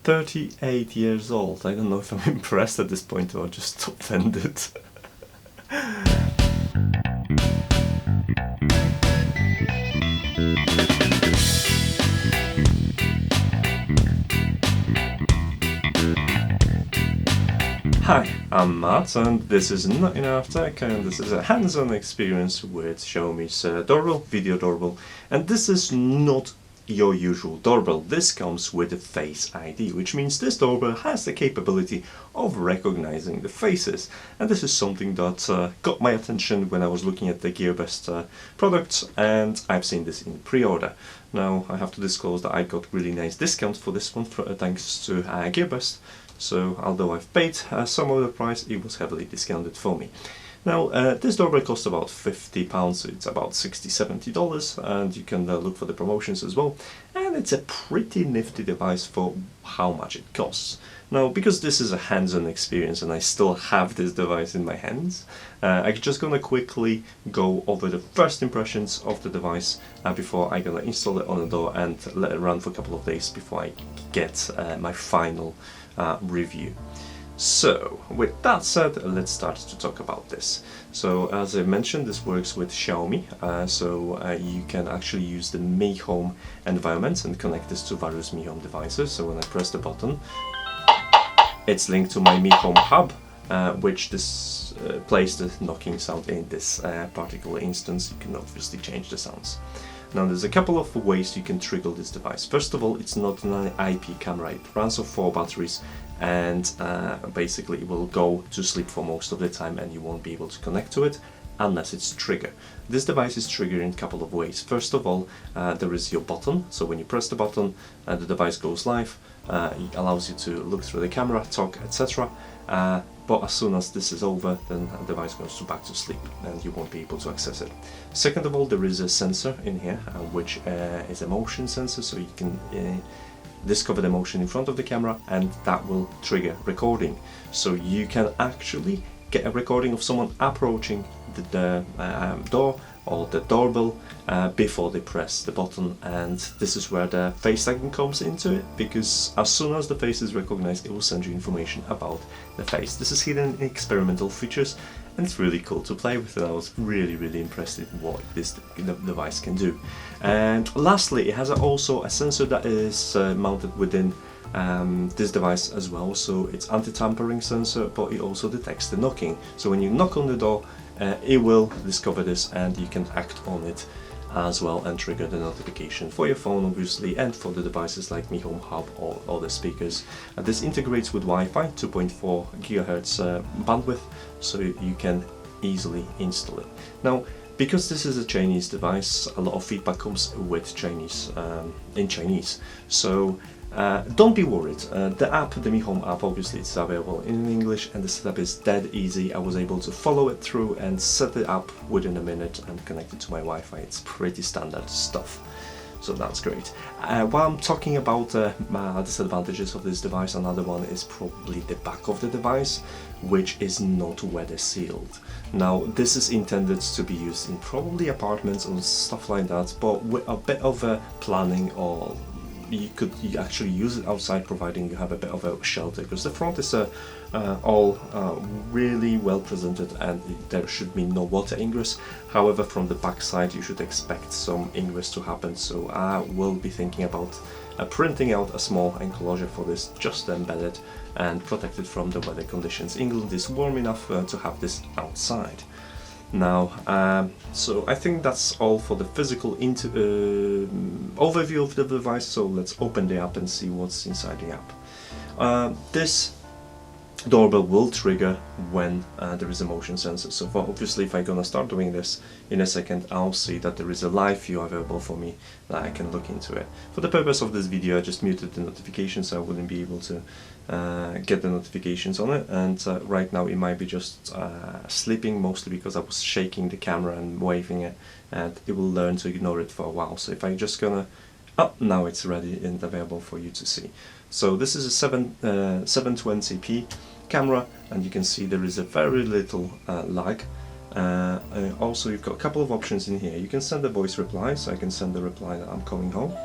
38 years old. I don't know if I'm impressed at this point or just offended. Hi, I'm Marta and this is NotEnoughTECH, and this is a hands-on experience with Xiaomi's doorbell, video doorbell, and this is not your usual doorbell. This comes with a Face ID, which means this doorbell has the capability of recognizing the faces, and this is something that got my attention when I was looking at the GearBest products, and I've seen this in pre-order. Now I have to disclose that I got really nice discounts for this one thanks to GearBest. So although I've paid some of the price, it was heavily discounted for me. Now this doorbell costs about £50, so it's about $60–70, and you can look for the promotions as well. And it's a pretty nifty device for how much it costs. Now, because this is a hands-on experience and I still have this device in my hands, I'm just gonna quickly go over the first impressions of the device before I'm gonna install it on the door and let it run for a couple of days before I get my final review. So with that said, let's start to talk about this. So as I mentioned, this works with Xiaomi, you can actually use the Mi Home environment and connect this to various Mi Home devices. So when I press the button, it's linked to my Mi Home hub, which plays the knocking sound in this particular instance. You can obviously change the sounds. Now there's a couple of ways you can trigger this device. First of all, it's not an IP camera. It runs on 4 batteries, and basically it will go to sleep for most of the time and you won't be able to connect to it unless it's triggered. This device is triggered in a couple of ways. First of all, there is your button. So when you press the button, the device goes live. It allows you to look through the camera, talk, etc. But as soon as this is over, then the device goes back to sleep and you won't be able to access it. Second of all, there is a sensor in here, which is a motion sensor, so you can discover the motion in front of the camera, and that will trigger recording. So you can actually get a recording of someone approaching the door or the doorbell before they press the button, and this is where the face tagging comes into it, because as soon as the face is recognized, it will send you information about the face. This is hidden experimental features, and it's really cool to play with, and I was really impressed with what this device can do. And lastly, it has also a sensor that is mounted within this device as well. So it's anti-tampering sensor, but it also detects the knocking. So when you knock on the door, it will discover this and you can act on it as well and trigger the notification for your phone obviously, and for the devices like Mi Home Hub or other speakers. This integrates with Wi-Fi 2.4 GHz bandwidth, so you can easily install it. Now, because this is a Chinese device, a lot of feedback comes with Chinese in Chinese. So don't be worried. The app, the Mi Home app, obviously it's available in English, and the setup is dead easy. I was able to follow it through and set it up within a minute and connect it to my Wi-Fi. It's pretty standard stuff, so that's great. While I'm talking about disadvantages of this device, another one is probably the back of the device, which is not weather sealed. Now this is intended to be used in probably apartments or stuff like that, but with a bit of a planning, or you actually use it outside, providing you have a bit of a shelter, because the front is all really well presented and there should be no water ingress. However, from the back side you should expect some ingress to happen, so I will be thinking about printing out a small enclosure for this, just embedded and protected from the weather conditions. England is warm enough to have this outside. Now, so I think that's all for the physical overview of the device, so let's open the app and see what's inside the app. This doorbell will trigger when there is a motion sensor, so obviously if I'm gonna start doing this in a second, I'll see that there is a live view available for me that I can look into it. For the purpose of this video, I just muted the notifications so I wouldn't be able to get the notifications on it, and right now it might be just sleeping, mostly because I was shaking the camera and waving it, and it will learn to ignore it for a while. So if I'm just gonna, oh, now it's ready and available for you to see. So this is a 720p camera, and you can see there is a very little lag. Also, you've got a couple of options in here. You can send a voice reply, so I can send the reply that I'm coming home.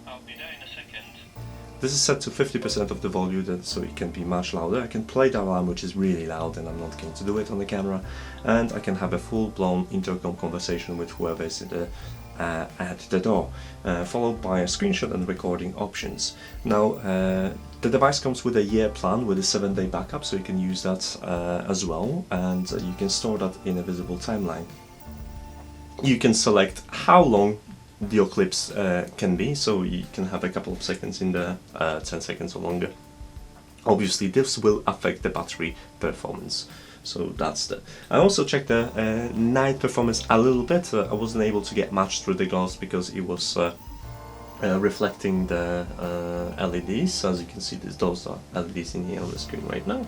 I'll be there in a second. This is set to 50% of the volume, so it can be much louder. I can play the alarm, which is really loud, and I'm not going to do it on the camera. And I can have a full-blown intercom conversation with whoever is at the door, followed by a screenshot and recording options. Now, the device comes with a year plan with a 7-day backup, so you can use that as well, and you can store that in a visible timeline. You can select how long your clips can be, so you can have a couple of seconds in there, 10 seconds or longer. Obviously this will affect the battery performance, so that's the... I also checked the night performance a little bit. I wasn't able to get much through the glass because it was reflecting the LEDs. As you can see, those are LEDs in here on the screen right now.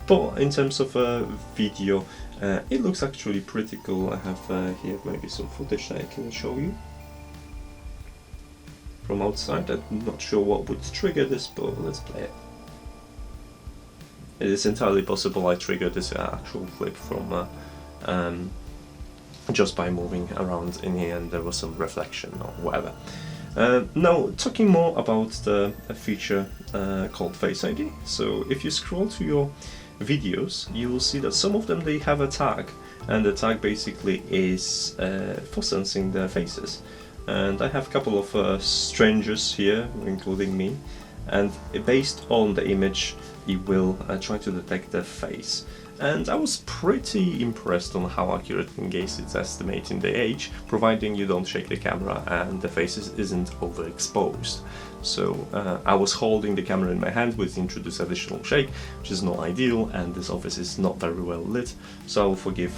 But in terms of video, it looks actually pretty cool. I have here maybe some footage that I can show you from outside. I'm not sure what would trigger this, but let's play it. It is entirely possible I triggered this actual clip from just by moving around in here, and there was some reflection or whatever. Now, talking more about the feature called Face ID. So if you scroll to your videos, you will see that some of them, they have a tag, and the tag basically is for sensing their faces. And I have a couple of strangers here, including me, and based on the image it will try to detect their face. And I was pretty impressed on how accurate in case it's estimating the age, providing you don't shake the camera and the face isn't overexposed. So I was holding the camera in my hand, which introduced additional shake, which is not ideal, and this office is not very well lit, so I will forgive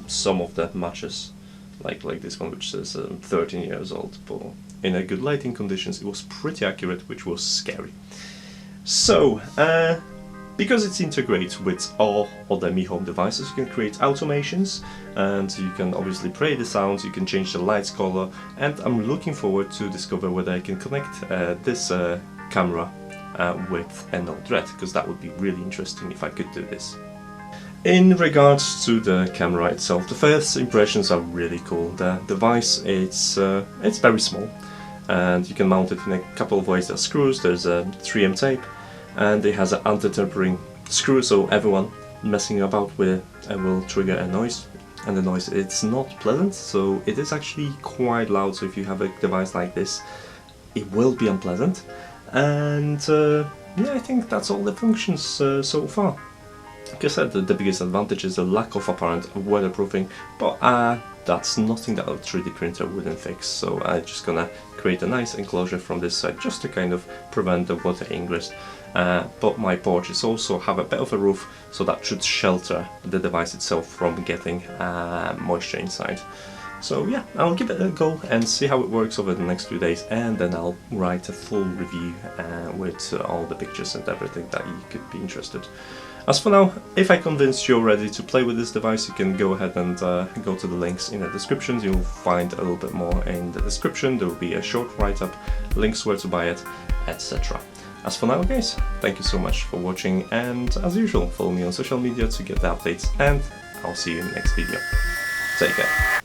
some of the matches, like this one, which says 13 years old, but in a good lighting conditions it was pretty accurate, which was scary. So, because it's integrated with all other Mi Home devices, you can create automations, and you can obviously play the sounds, you can change the lights color, and I'm looking forward to discover whether I can connect this camera with NotEnoughTECH, because that would be really interesting if I could do this. In regards to the camera itself, the first impressions are really cool. The device, it's very small, and you can mount it in a couple of ways. There's screws, there's a 3M tape, and it has an anti-tampering screw, so everyone messing about with it will trigger a noise, and the noise, it's not pleasant, so it is actually quite loud. So if you have a device like this, it will be unpleasant. And yeah, I think that's all the functions so far. Like I said, the biggest advantage is the lack of apparent weatherproofing, but that's nothing that a 3D printer wouldn't fix, so I'm just gonna create a nice enclosure from this side just to kind of prevent the water ingress. But my porch is also have a bit of a roof, so that should shelter the device itself from getting moisture inside. So yeah, I'll give it a go and see how it works over the next few days, and then I'll write a full review with all the pictures and everything that you could be interested. As for now, if I convinced you already to play with this device, you can go ahead and go to the links in the description. You'll find a little bit more in the description. There will be a short write-up, links where to buy it, etc. As for now, guys, thank you so much for watching, and as usual, follow me on social media to get the updates, and I'll see you in the next video. Take care.